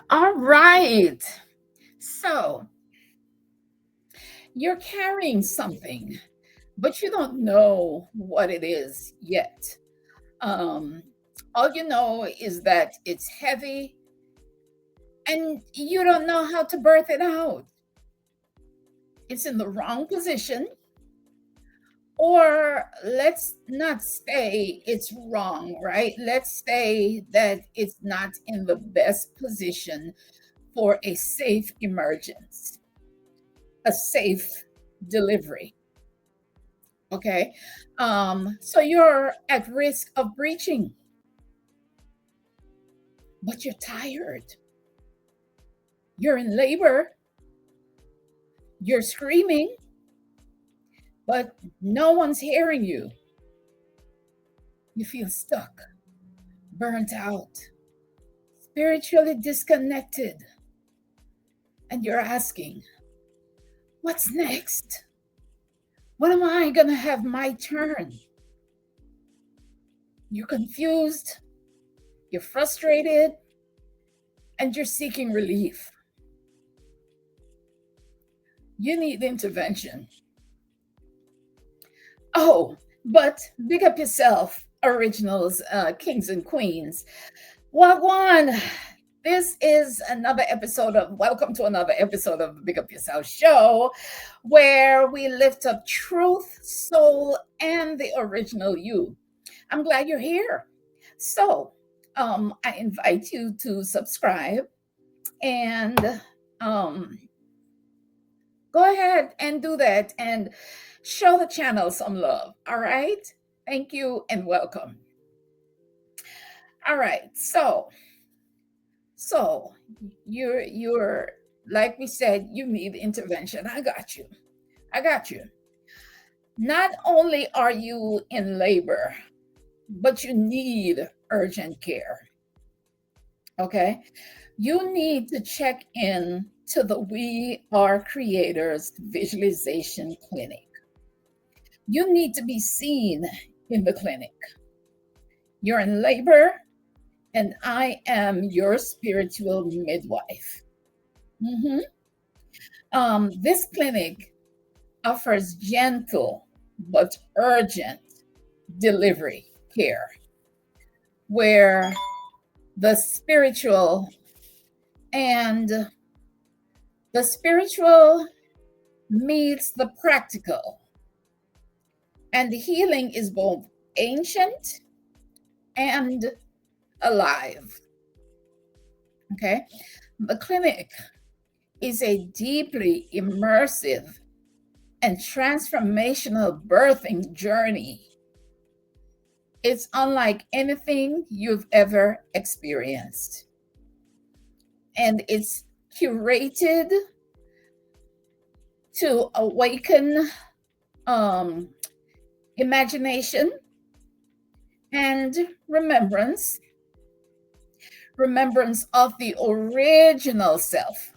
All right. So you're carrying something, but you don't know what it is yet. Um, all you know is that it's heavy and you don't know how to birth it out. It's in the wrong position, or let's not say it's wrong, right? Let's say that it's not in the best position for a safe emergence, a safe delivery. Okay. So you're at risk of breaching, but you're tired. You're in labor. You're screaming, but no one's hearing you. You feel stuck, burnt out, spiritually disconnected. And you're asking, what's next? When am I going to have my turn? You're confused, you're frustrated, and you're seeking relief. You need intervention. Oh, but big up yourself, originals, kings and queens. Wagwan. This is another episode of Welcome to another episode of the Big Up Yourself show, where we lift up truth, soul, and the original you. I'm glad you're here. So, I invite you to subscribe and um, go ahead and do that and show the channel some love. All right. Thank you and welcome. All right. So you're like we said, you need intervention. I got you. I got you. Not only are you in labor, but you need urgent care. Okay? You need to check in to the We Are Creators Visualization Clinic. You need to be seen in the clinic. You're in labor, and I am your spiritual midwife. Mhm. This clinic offers gentle but urgent delivery care where the spiritual and the spiritual meets the practical, and the healing is both ancient and alive. Okay, the clinic is a deeply immersive and transformational birthing journey. It's unlike anything you've ever experienced. And it's curated to awaken um, imagination and remembrance of the original self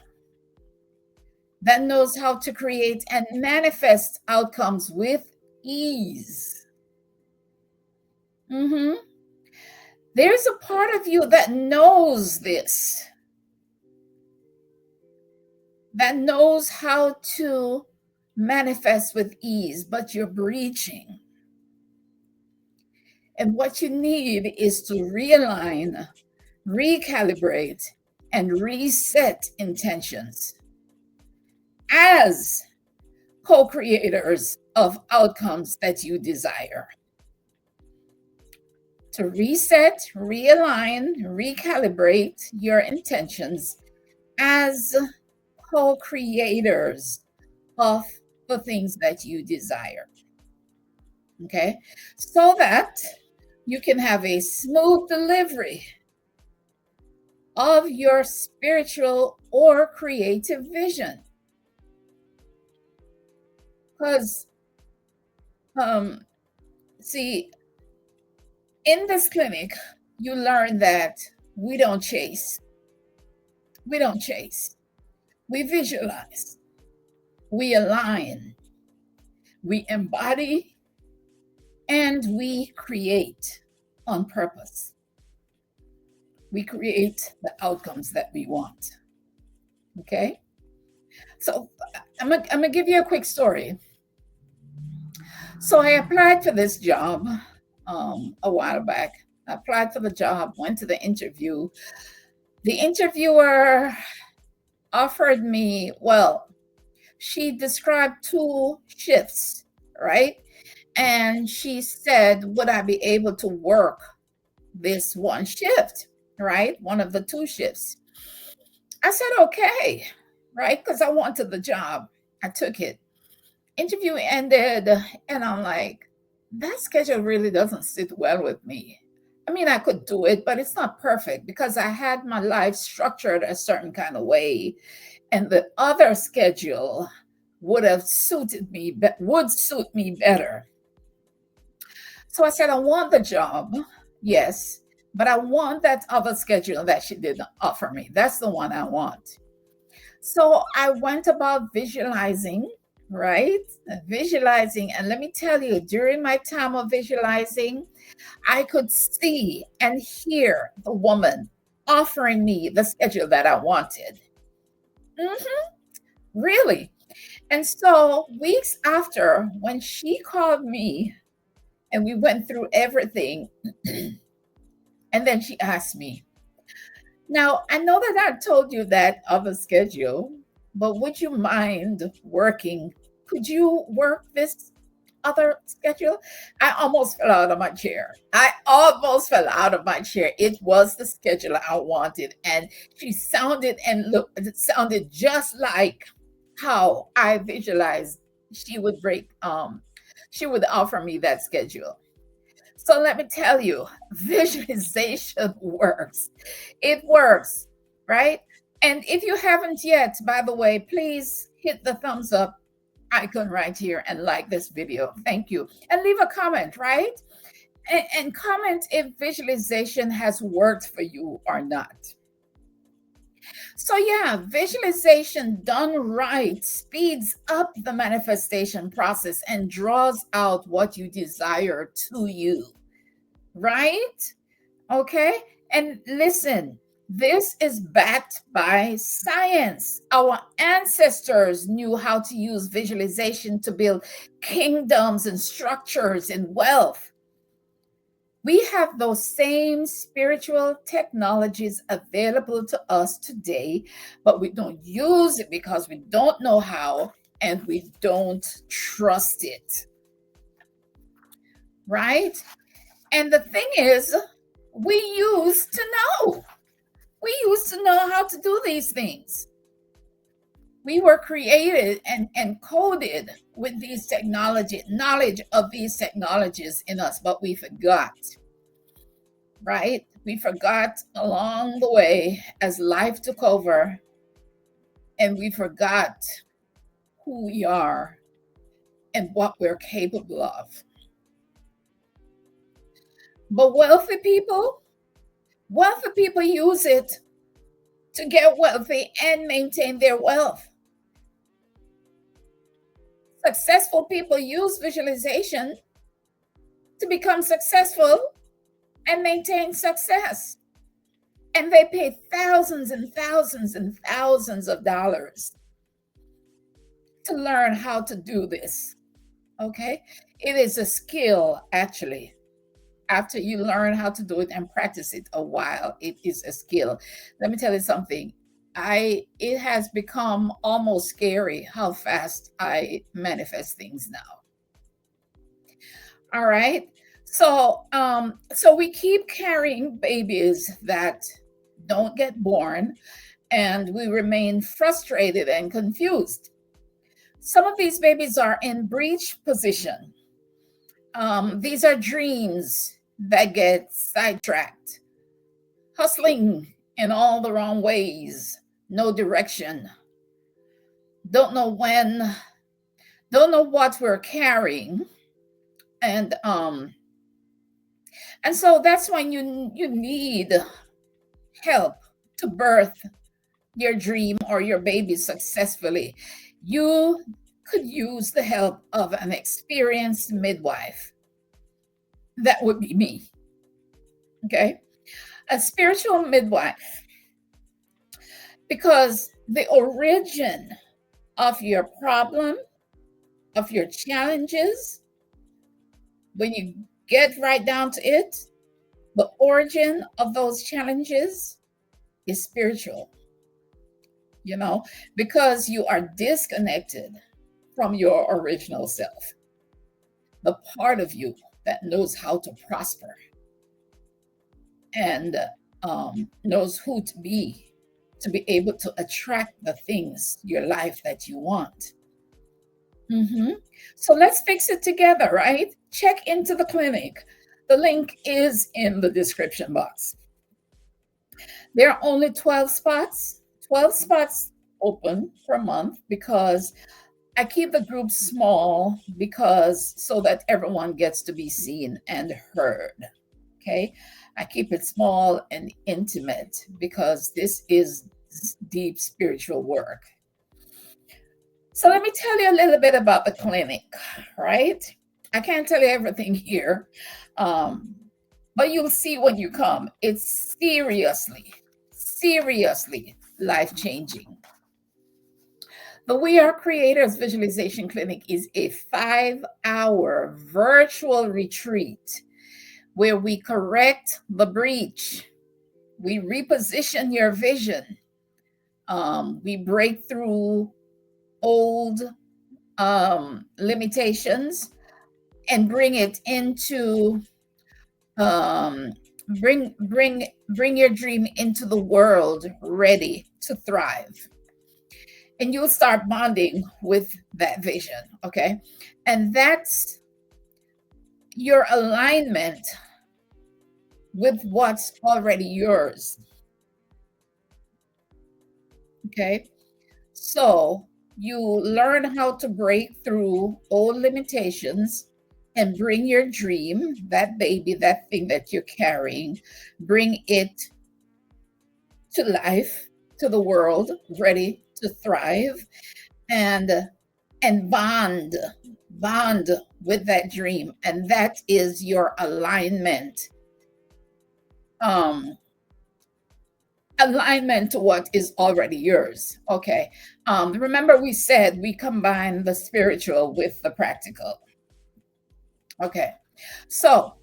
that knows how to create and manifest outcomes with ease. Mm-hmm. There's a part of you that knows this, that knows how to manifest with ease, but you're breaching. And what you need is to realign, recalibrate, and reset intentions as co creators of outcomes that you desire. To reset, realign, recalibrate your intentions as co creators of the things that you desire. Okay, so that you can have a smooth delivery of your spiritual or creative vision. Because, see, in this clinic, you learn that we don't chase. We don't chase. We visualize. We align. We embody. And we create on purpose. We create the outcomes that we want. Okay. So I'm gonna give you a quick story. So I applied for this job a while back. I applied for the job, went to the interview. The interviewer offered me, well, she described two shifts, right? And she said, would I be able to work this one shift, right? One of the two shifts. I said, okay, right? Because I wanted the job. I took it. Interview ended, and I'm like, that schedule really doesn't sit well with me. I mean, I could do it, but it's not perfect because I had my life structured a certain kind of way, and the other schedule would suit me better. So I said, I want the job, yes, but I want that other schedule that she didn't offer me. That's the one I want. So I went about visualizing, right? Visualizing. And let me tell you, during my time of visualizing, I could see and hear the woman offering me the schedule that I wanted. Mhm, really. And so, weeks after, when she called me and we went through everything, and then she asked me, now, I know that I told you that other schedule, but would you mind working? Could you work this other schedule? I almost fell out of my chair. I almost fell out of my chair. It was the schedule I wanted. And she sounded and looked, it sounded just like how I visualized she would she would offer me that schedule. So let me tell you, visualization works. It works, right? And if you haven't yet, by the way, please hit the thumbs up icon right here and like this video. Thank you. And leave a comment, right? And comment if visualization has worked for you or not. So, yeah, visualization done right speeds up the manifestation process and draws out what you desire to you, right? Okay. And listen, this is backed by science. Our ancestors knew how to use visualization to build kingdoms and structures and wealth. We have those same spiritual technologies available to us today, but we don't use it because we don't know how and we don't trust it. Right? And the thing is, we used to know. We used to know how to do these things. We were created and coded with these technology, knowledge of these technologies in us, but we forgot, right? We forgot along the way as life took over, and we forgot who we are and what we're capable of. But wealthy people use it to get wealthy and maintain their wealth. Successful people use visualization to become successful and maintain success. And they pay thousands and thousands and thousands of dollars to learn how to do this. Okay? It is a skill, actually. After you learn how to do it and practice it a while, it is a skill. Let me tell you something. It has become almost scary how fast I manifest things now. All right. So we keep carrying babies that don't get born, and we remain frustrated and confused. Some of these babies are in breech position. These are dreams that get sidetracked, hustling in all the wrong ways, no direction, don't know when, don't know what we're carrying, and and so that's when you need help to birth your dream or your baby successfully. You could use the help of an experienced midwife. That would be me. Okay. A spiritual midwife, because the origin of your problem, of your challenges, when you get right down to it, the origin of those challenges is spiritual, you know, because you are disconnected from your original self, the part of you that knows how to prosper and knows who to be able to attract the things, your life that you want. hmm So let's fix it together, right? Check into the clinic. The link is in the description box. There are only 12 spots open per month because I keep the group small because so that everyone gets to be seen and heard. Okay. I keep it small and intimate because this is deep spiritual work. So let me tell you a little bit about the clinic, right? I can't tell you everything here, um, but you'll see when you come. It's seriously life changing. The We Are Creators Visualization Clinic is a 5-hour virtual retreat where we correct the breach, we reposition your vision, we break through old limitations and bring it into um, bring your dream into the world ready to thrive, and you'll start bonding with that vision. Okay, and that's your alignment with what's already yours. Okay, so you learn how to break through old limitations and bring your dream, that baby, that thing that you're carrying, bring it to life, to the world, ready to thrive, and bond with that dream. And that is your alignment. Um, Alignment to what is already yours. Okay. Remember, we said we combine the spiritual with the practical. Okay. So,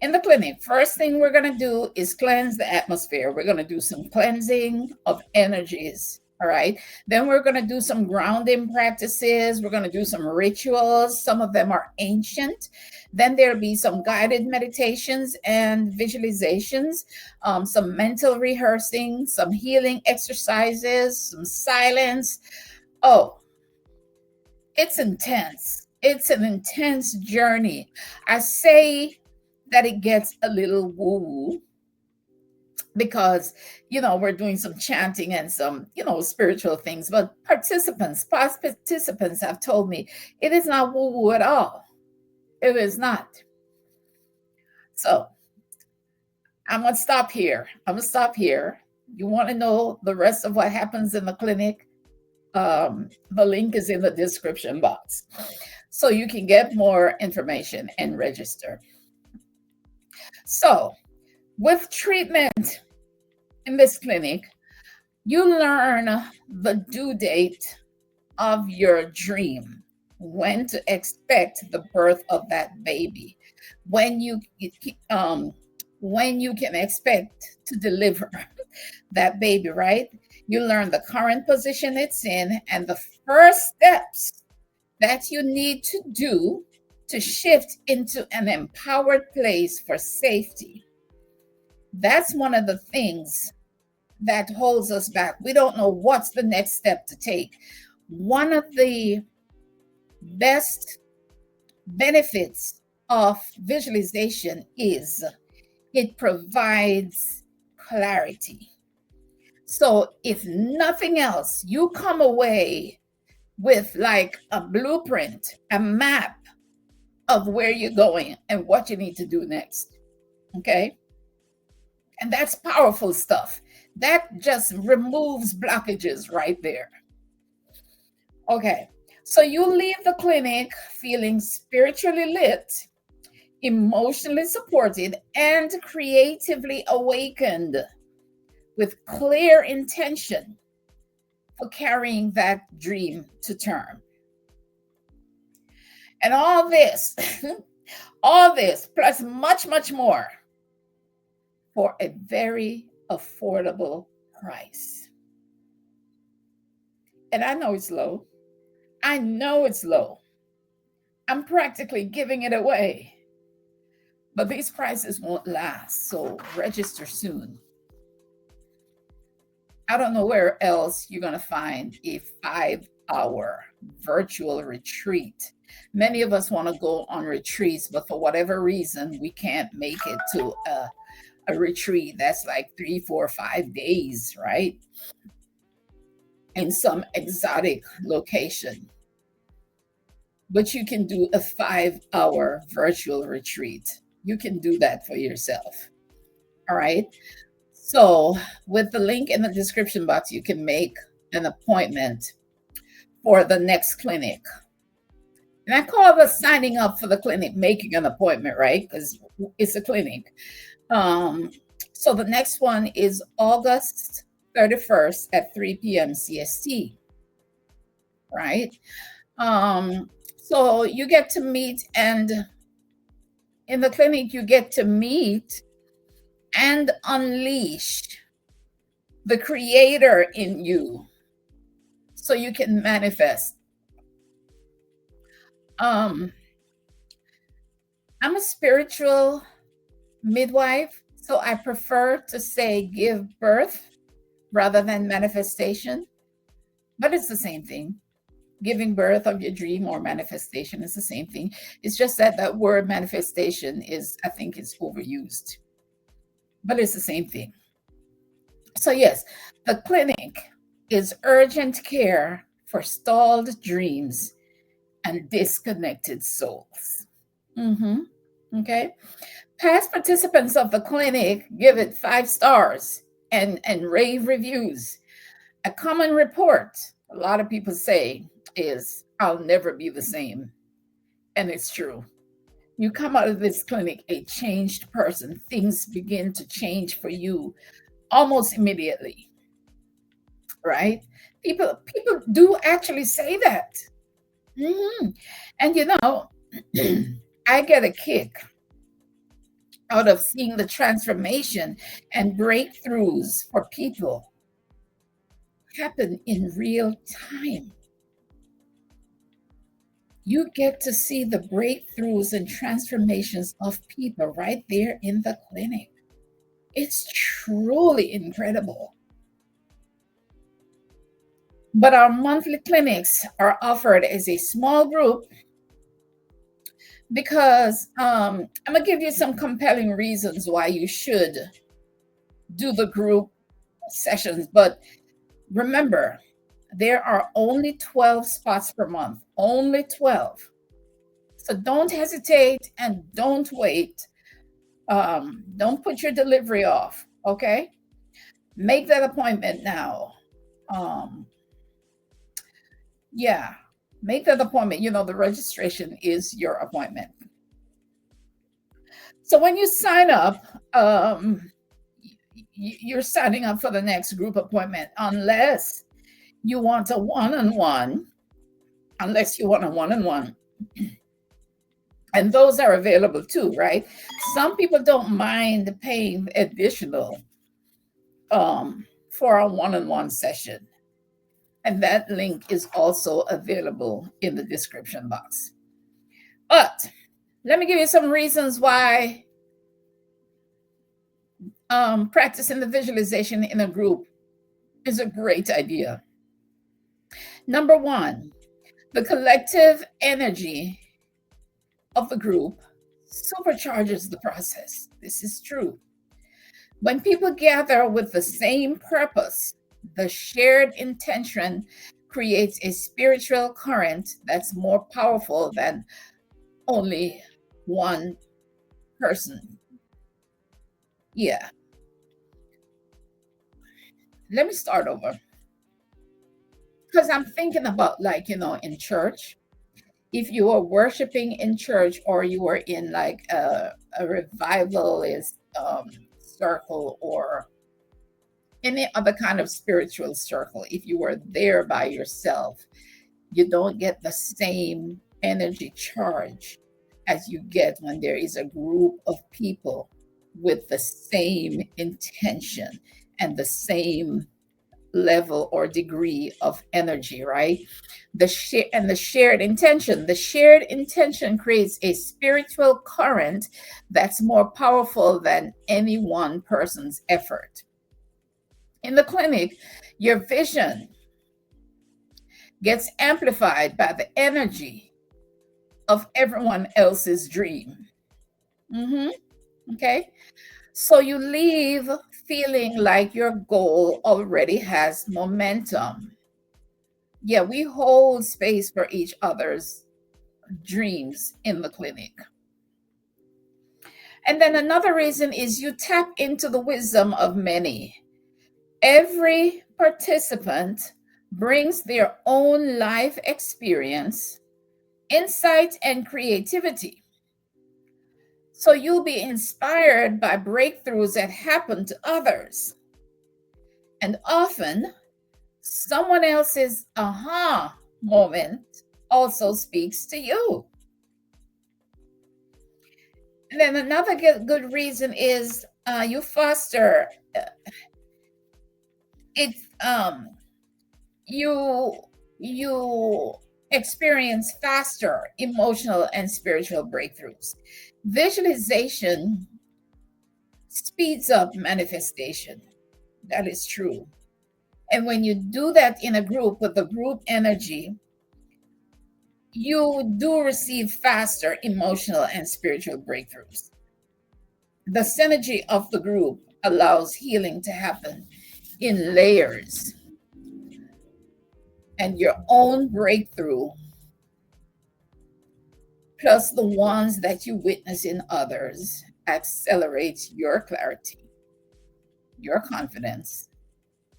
in the clinic, first thing we're going to do is cleanse the atmosphere. We're going to do some cleansing of energies. All right. Then we're going to do some grounding practices. We're going to do some rituals. Some of them are ancient. Then there'll be some guided meditations and visualizations, some mental rehearsing, some healing exercises, some silence. Oh, it's intense. It's an intense journey. I say that it gets a little woo-woo because we're doing some chanting and some spiritual things, but past participants have told me it is not woo-woo at all. It is not. So I'm gonna stop here. You want to know the rest of what happens in the clinic? The link is in the description box so you can get more information and register. So with treatment in this clinic, you learn the due date of your dream, when to expect the birth of that baby, when you can expect to deliver that baby, right? You learn the current position it's in and the first steps that you need to do to shift into an empowered place for safety. That's one of the things that holds us back. We don't know what's the next step to take. One of the best benefits of visualization is it provides clarity. So, if nothing else, you come away with like a blueprint, a map of where you're going and what you need to do next. Okay. And that's powerful stuff. That just removes blockages right there. Okay. So you leave the clinic feeling spiritually lit, emotionally supported, and creatively awakened with clear intention for carrying that dream to term. And all this, all this, plus much, much more for a very affordable price. And I know it's low. I know it's low. I'm practically giving it away. But these prices won't last, so register soon. I don't know where else you're going to find a 5-hour virtual retreat. Many of us want to go on retreats, but for whatever reason, we can't make it to a retreat that's like 3, 4, 5 days, right? In some exotic location. But you can do a 5-hour virtual retreat. You can do that for yourself. All right. So, with the link in the description box, you can make an appointment for the next clinic. And I call the signing up for the clinic making an appointment, right? Because it's a clinic. So, the next one is August 31st at 3 p.m. CST, right? So, you get to meet, and in the clinic, you get to meet and unleash the creator in you so you can manifest. I'm a spiritual midwife, so I prefer to say give birth rather than manifestation, but it's the same thing. Giving birth of your dream or manifestation is the same thing. It's just that that word manifestation is, I think, it's overused, but it's the same thing. So yes, the clinic is urgent care for stalled dreams and disconnected souls. Okay. Past participants of the clinic give it 5 stars and rave reviews. A common report a lot of people say is, I'll never be the same. And it's true. You come out of this clinic a changed person. Things begin to change for you almost immediately, right? People do actually say that. And you know, I get a kick out of seeing the transformation and breakthroughs for people happen in real time. You get to see the breakthroughs and transformations of people right there in the clinic. It's truly incredible. But our monthly clinics are offered as a small group because I'm going to give you some compelling reasons why you should do the group sessions. But remember, there are only 12 spots per month, only 12. So don't hesitate and don't wait. Don't put your delivery off, okay? Make that appointment now. Yeah, make that appointment. You know, the registration is your appointment. So when you sign up, you're signing up for the next group appointment unless you want a one-on-one, and those are available too, right? Some people don't mind paying additional for a one-on-one session, and that link is also available in the description box. But let me give you some reasons why practicing the visualization in a group is a great idea. Number one, the collective energy of the group supercharges the process. This is true. When people gather with the same purpose, the shared intention creates a spiritual current that's more powerful than only one person. Yeah. Let me start over. Because I'm thinking about, like, in church, if you are worshiping in church or you are in like a revivalist circle or any other kind of spiritual circle, if you are there by yourself, you don't get the same energy charge as you get when there is a group of people with the same intention and the same level or degree of energy, right? The shared intention. The shared intention creates a spiritual current that's more powerful than any one person's effort. In the clinic, your vision gets amplified by the energy of everyone else's dream. hmm Okay. So you leave feeling like your goal already has momentum. Yeah, we hold space for each other's dreams in the clinic. And then another reason is you tap into the wisdom of many. Every participant brings their own life experience, insight, and creativity. So you'll be inspired by breakthroughs that happen to others. And often, someone else's aha moment also speaks to you. And then another good reason is you foster it. You you experience faster emotional and spiritual breakthroughs. Visualization speeds up manifestation. That is true. And when you do that in a group with the group energy, you do receive faster emotional and spiritual breakthroughs. The synergy of the group allows healing to happen in layers, and your own breakthrough, plus the ones that you witness in others, accelerates your clarity, your confidence,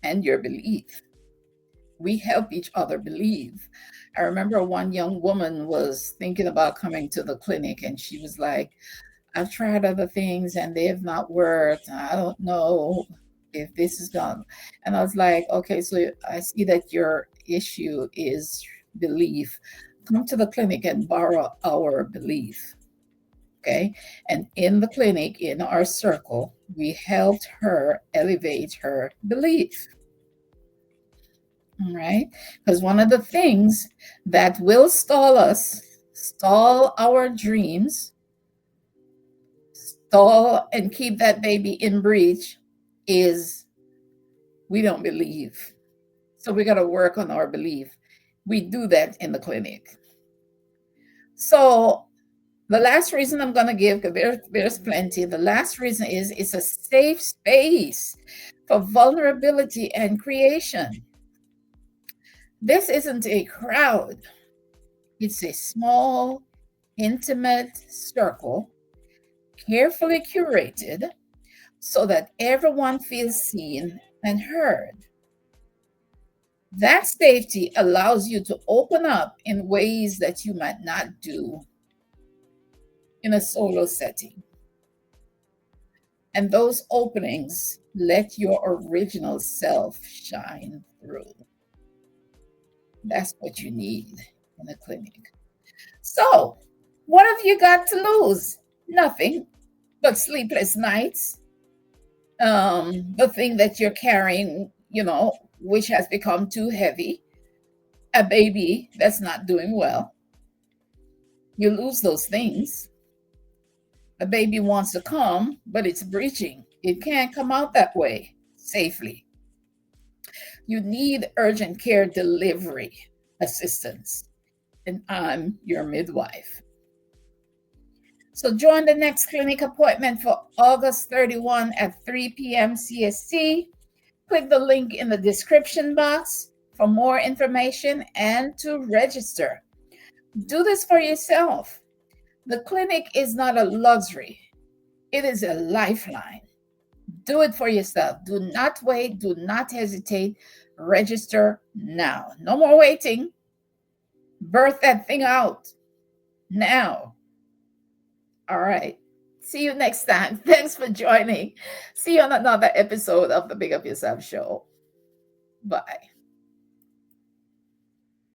and your belief. We help each other believe. I remember one young woman was thinking about coming to the clinic, and she was like, I've tried other things and they have not worked. I don't know if this is gone. And I was like, okay, so I see that your issue is belief. Come to the clinic and borrow our belief. Okay. And in the clinic, in our circle, we helped her elevate her belief. All right. Because one of the things that will stall us, stall our dreams, stall and keep that baby in breach is we don't believe. So we got to work on our belief. We do that in the clinic. So the last reason I'm going to give, because there's plenty, the last reason is it's a safe space for vulnerability and creation. This isn't a crowd. It's a small, intimate circle, carefully curated so that everyone feels seen and heard. That safety allows you to open up in ways that you might not do in a solo setting. And those openings let your original self shine through. That's what you need in a clinic. So, what have you got to lose? Nothing but sleepless nights. The thing that you're carrying, which has become too heavy, a baby that's not doing well. You lose those things. A baby wants to come, but it's breeching. It can't come out that way safely. You need urgent care delivery assistance, and I'm your midwife. So join the next clinic appointment for August 31 at 3 p.m. CST. Click the link in the description box for more information and to register. Do this for yourself. The clinic is not a luxury. It is a lifeline. Do it for yourself. Do not wait. Do not hesitate. Register now. No more waiting. Birth that thing out. now. All right. See you next time. Thanks for joining. See you on another episode of the Big Up Yourself Show. Bye.